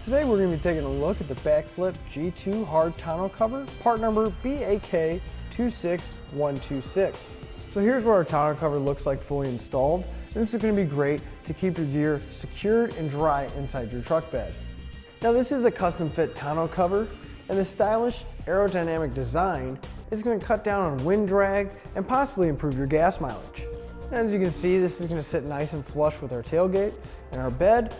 Today we're going to be taking a look at the BAKFlip G2 Hard Tonneau cover, part number BAK 26126. So here's what our tonneau cover looks like fully installed. And this is going to be great to keep your gear secured and dry inside your truck bed. Now this is a custom fit tonneau cover, and the stylish aerodynamic design is going to cut down on wind drag and possibly improve your gas mileage. As you can see, this is going to sit nice and flush with our tailgate and our bed,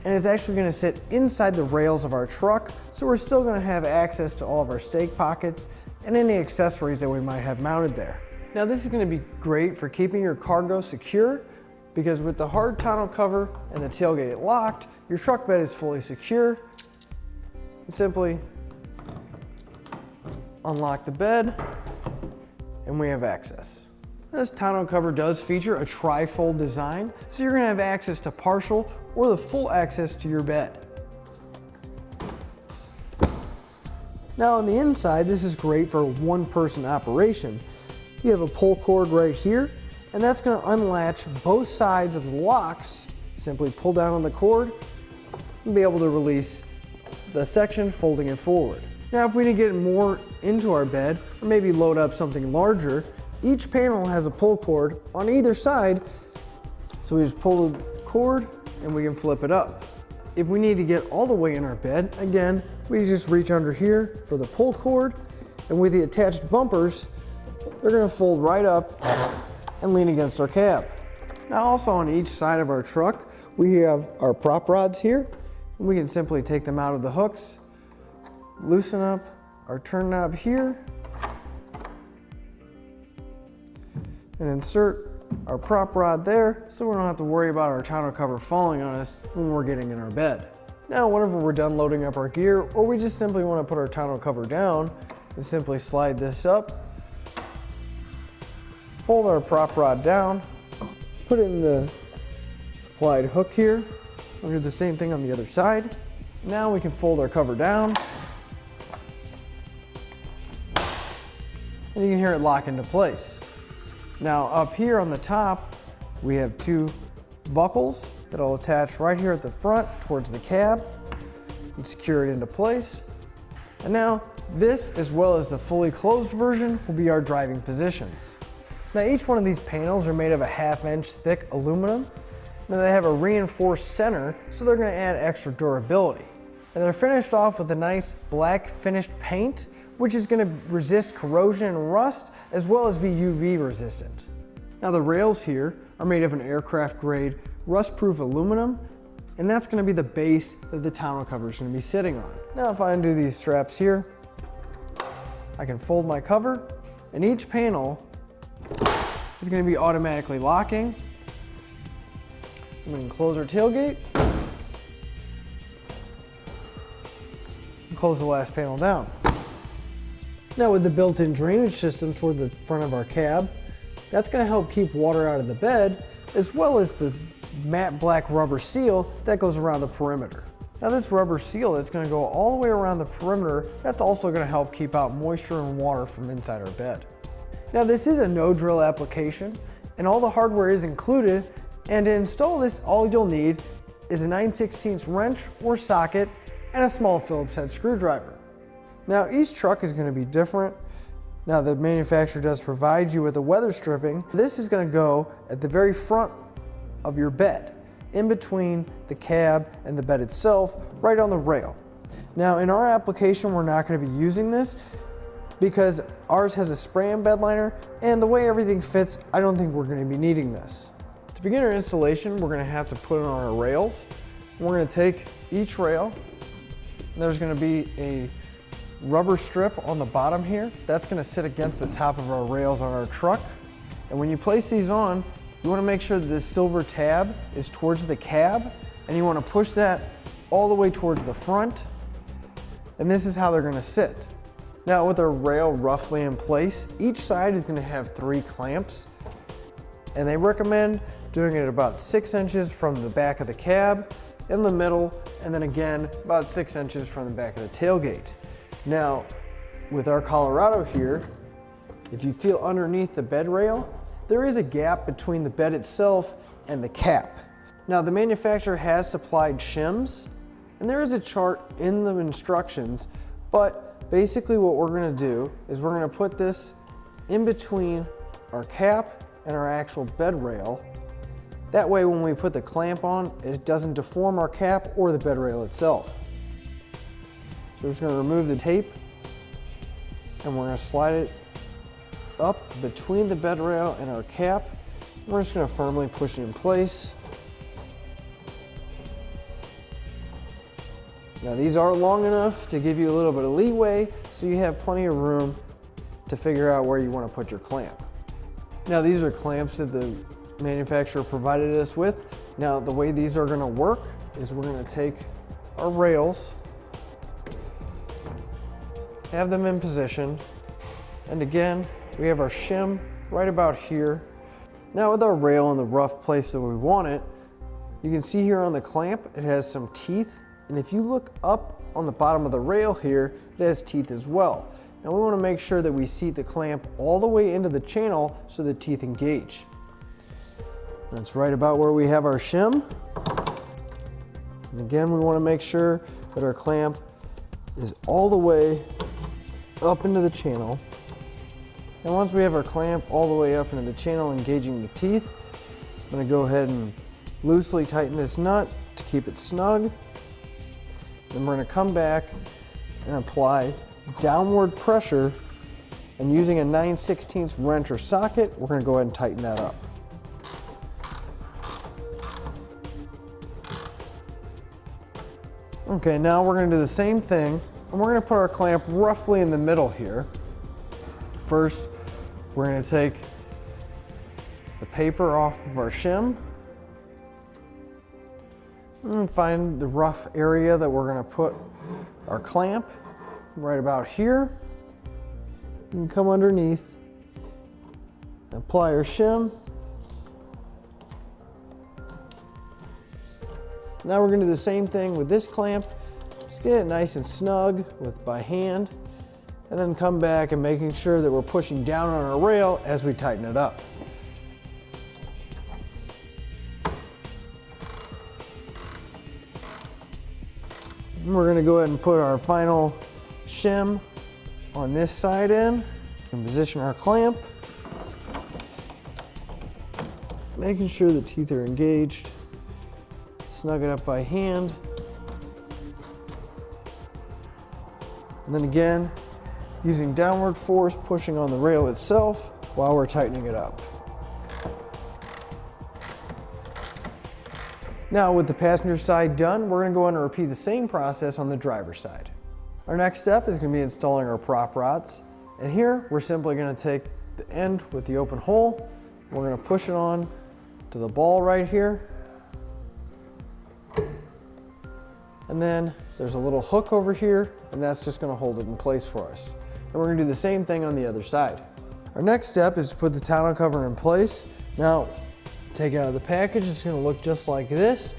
and it's actually going to sit inside the rails of our truck, so we're still going to have access to all of our stake pockets and any accessories that we might have mounted there. Now this is going to be great for keeping your cargo secure, because with the hard tonneau cover and the tailgate locked, your truck bed is fully secure. And simply unlock the bed and we have access. This tonneau cover does feature a tri-fold design, so you're going to have access to partial or the full access to your bed. Now on the inside, this is great for a one-person operation. You have a pull cord right here, and that's going to unlatch both sides of the locks. Simply pull down on the cord and be able to release the section, folding it forward. Now if we need to get more into our bed, or maybe load up something larger, each panel has a pull cord on either side, so we just pull the cord and we can flip it up. If we need to get all the way in our bed, again, we just reach under here for the pull cord, and with the attached bumpers, they're going to fold right up and lean against our cab. Now also on each side of our truck, we have our prop rods here, and we can simply take them out of the hooks, loosen up our turn knob here, and insert our prop rod there, so we don't have to worry about our tonneau cover falling on us when we're getting in our bed. Now whenever we're done loading up our gear, or we just simply want to put our tonneau cover down, and simply slide this up, fold our prop rod down, put in the supplied hook here. We'll do the same thing on the other side. Now we can fold our cover down, and you can hear it lock into place. Now up here on the top, we have two buckles that'll attach right here at the front towards the cab and secure it into place. And now this, as well as the fully closed version, will be our driving positions. Now each one of these panels are made of a 1/2 inch thick aluminum. Now they have a reinforced center, so they're going to add extra durability. And they're finished off with a nice black finished paint, which is going to resist corrosion and rust, as well as be UV resistant. Now the rails here are made of an aircraft grade rust-proof aluminum, and that's going to be the base that the tonneau cover is going to be sitting on. Now if I undo these straps here, I can fold my cover, and each panel is going to be automatically locking. And we can close our tailgate and close the last panel down. Now with the built-in drainage system toward the front of our cab, that's going to help keep water out of the bed, as well as the matte black rubber seal that goes around the perimeter. Now this rubber seal that's going to go all the way around the perimeter, that's also going to help keep out moisture and water from inside our bed. Now this is a no drill application, and all the hardware is included, and to install this, all you'll need is a 9/16 wrench or socket and a small Phillips head screwdriver. Now each truck is going to be different. Now the manufacturer does provide you with a weather stripping. This is going to go at the very front of your bed, in between the cab and the bed itself, right on the rail. Now in our application, we're not going to be using this because ours has a spray-in bed liner, and the way everything fits, I don't think we're going to be needing this. To begin our installation, we're going to have to put it on our rails. We're going to take each rail, and there's going to be a rubber strip on the bottom here. That's going to sit against the top of our rails on our truck. And when you place these on, you want to make sure that this silver tab is towards the cab, and you want to push that all the way towards the front. And this is how they're going to sit. Now with our rail roughly in place, each side is going to have 3 clamps, and they recommend doing it about 6 inches from the back of the cab, in the middle, and then again about 6 inches from the back of the tailgate. Now, with our Colorado here, if you feel underneath the bed rail, there is a gap between the bed itself and the cap. Now, the manufacturer has supplied shims And there is a chart in the instructions, but basically what we're gonna do is we're gonna put this in between our cap and our actual bed rail. That way when we put the clamp on, it doesn't deform our cap or the bed rail itself. So we're just gonna remove the tape and we're gonna slide it up between the bed rail and our cap. We're just gonna firmly push it in place. Now these are long enough to give you a little bit of leeway, so you have plenty of room to figure out where you want to put your clamp. Now these are clamps that the manufacturer provided us with. Now the way these are going to work is we're going to take our rails, have them in position, and again we have our shim right about here. Now with our rail in the rough place that we want it, you can see here on the clamp it has some teeth, and if you look up on the bottom of the rail here, it has teeth as well. Now we want to make sure that we seat the clamp all the way into the channel so the teeth engage. That's right about where we have our shim. And again, we want to make sure that our clamp is all the way up into the channel. And once we have our clamp all the way up into the channel engaging the teeth, I'm going to go ahead and loosely tighten this nut to keep it snug. Then we're going to come back and apply downward pressure, and using a 9/16 wrench or socket, we're going to go ahead and tighten that up. Okay, now we're going to do the same thing, and we're going to put our clamp roughly in the middle here. First, we're going to take the paper off of our shim and find the rough area that we're going to put our clamp right about here. You can come underneath, apply our shim. Now we're going to do the same thing with this clamp. Just get it nice and snug by hand, and then come back and making sure that we're pushing down on our rail as we tighten it up. And we're going to go ahead and put our final shim on this side end and position our clamp, making sure the teeth are engaged. Snug it up by hand. And then again, using downward force, pushing on the rail itself while we're tightening it up. Now with the passenger side done, we're going to go on and repeat the same process on the driver's side. Our next step is going to be installing our prop rods. And here we're simply going to take the end with the open hole. We're going to push it on to the ball right here. And then there's a little hook over here, and that's just going to hold it in place for us. And we're going to do the same thing on the other side. Our next step is to put the tonneau cover in place. Now, take it out of the package, it's going to look just like this.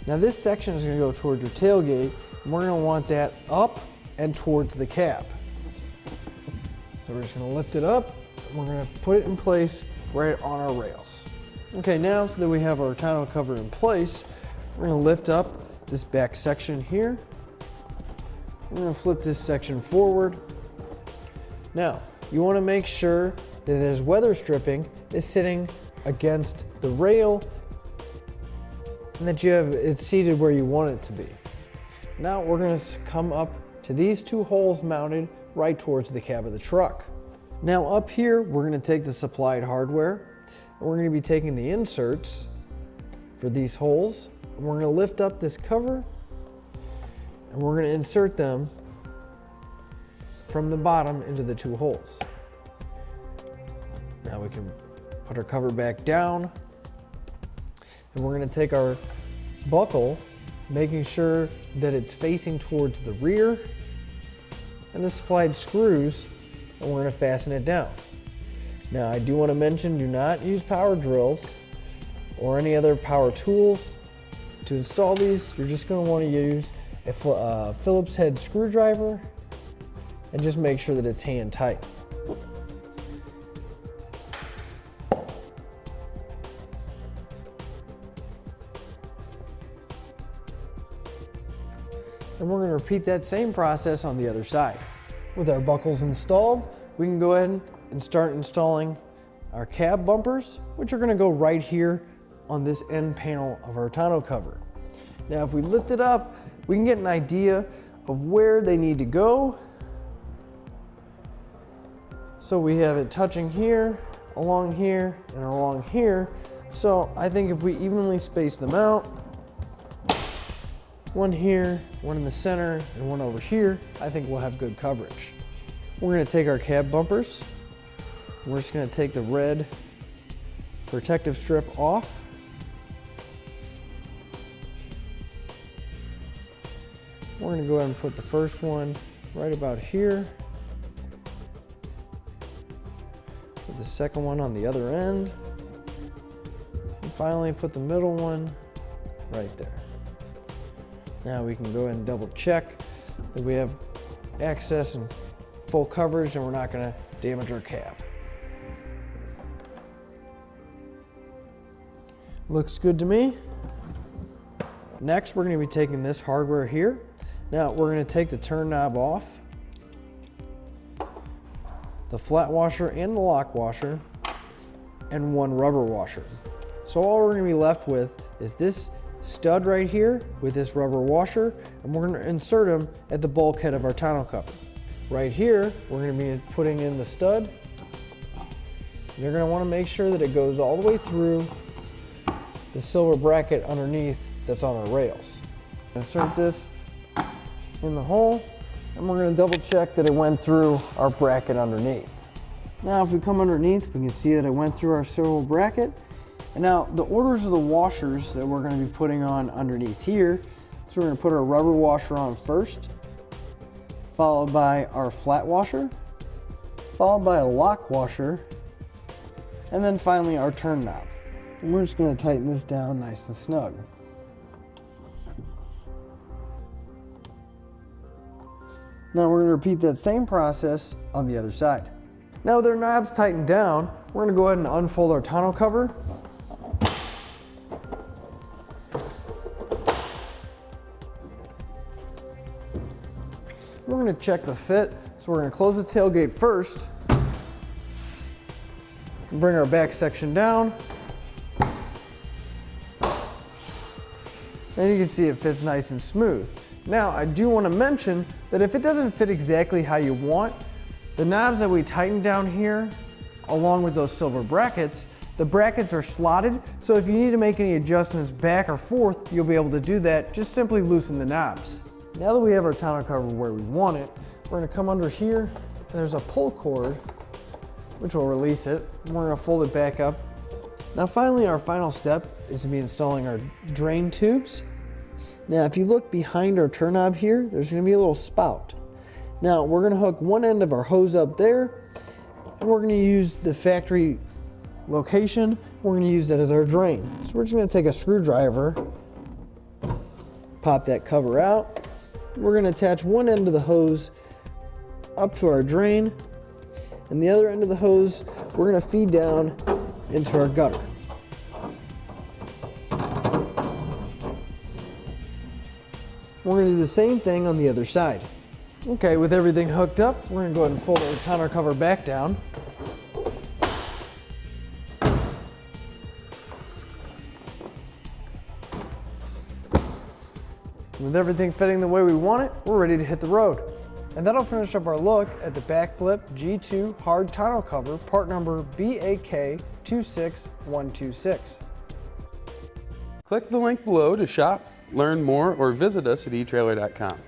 Now this section is going to go towards your tailgate, and we're going to want that up and towards the cab. So we're just going to lift it up, and we're going to put it in place right on our rails. Okay, now that we have our tonneau cover in place, we're going to lift up this back section here. We're going to flip this section forward. Now, you want to make sure that this weather stripping is sitting against the rail and that you have it seated where you want it to be. Now we're going to come up to these two holes mounted right towards the cab of the truck. Now up here, we're going to take the supplied hardware, and we're going to be taking the inserts for these holes, and we're going to lift up this cover, and we're going to insert them from the bottom into the two holes. Now we can put our cover back down, and we're going to take our buckle, making sure that it's facing towards the rear, and the supplied screws, and we're going to fasten it down. Now I do want to mention, do not use power drills or any other power tools. To install these, you're just going to want to use a Phillips head screwdriver and just make sure that it's hand tight. And we're going to repeat that same process on the other side. With our buckles installed, we can go ahead and start installing our cab bumpers, which are going to go right here on this end panel of our tonneau cover. Now if we lift it up, we can get an idea of where they need to go. So we have it touching here, along here, and along here. So I think if we evenly space them out, one here, one in the center, and one over here, I think we'll have good coverage. We're going to take our cab bumpers. We're just going to take the red protective strip off. We're going to go ahead and put the first one right about here. Put the second one on the other end. And finally put the middle one right there. Now we can go ahead and double check that we have access and full coverage and we're not going to damage our cab. Looks good to me. Next, we're going to be taking this hardware here. Now we're going to take the turn knob off, the flat washer and the lock washer, and one rubber washer. So all we're going to be left with is this stud right here with this rubber washer, and we're going to insert them at the bulkhead of our tonneau cover. Right here, we're going to be putting in the stud. You're going to want to make sure that it goes all the way through the silver bracket underneath that's on our rails. Insert this in the hole, and we're going to double check that it went through our bracket underneath. Now if we come underneath, we can see that it went through our silver bracket. And now the orders of the washers that we're going to be putting on underneath here. So we're going to put our rubber washer on first, followed by our flat washer, followed by a lock washer, and then finally our turn knob. And we're just going to tighten this down nice and snug. Now we're going to repeat that same process on the other side. Now with our knobs tightened down, we're going to go ahead and unfold our tonneau cover. We're going to check the fit, so we're going to close the tailgate first, bring our back section down, and you can see it fits nice and smooth. Now I do want to mention that if it doesn't fit exactly how you want, the knobs that we tightened down here, along with those silver brackets, the brackets are slotted, so if you need to make any adjustments back or forth, you'll be able to do that. Just simply loosen the knobs. Now that we have our tonneau cover where we want it, we're going to come under here, and there's a pull cord, which will release it. And we're going to fold it back up. Now finally, our final step is to be installing our drain tubes. Now if you look behind our turn knob here, there's going to be a little spout. Now we're going to hook one end of our hose up there, and we're going to use the factory location. We're going to use that as our drain. So we're just going to take a screwdriver, pop that cover out. We're going to attach one end of the hose up to our drain, and the other end of the hose we're going to feed down into our gutter. We're going to do the same thing on the other side. Okay, with everything hooked up, we're going to go ahead and fold our tonneau cover back down. With everything fitting the way we want it, we're ready to hit the road. And that'll finish up our look at the BAKFlip G2 Hard Tonneau cover, part number BAK 26126. Click the link below to shop, learn more, or visit us at Etrailer.com.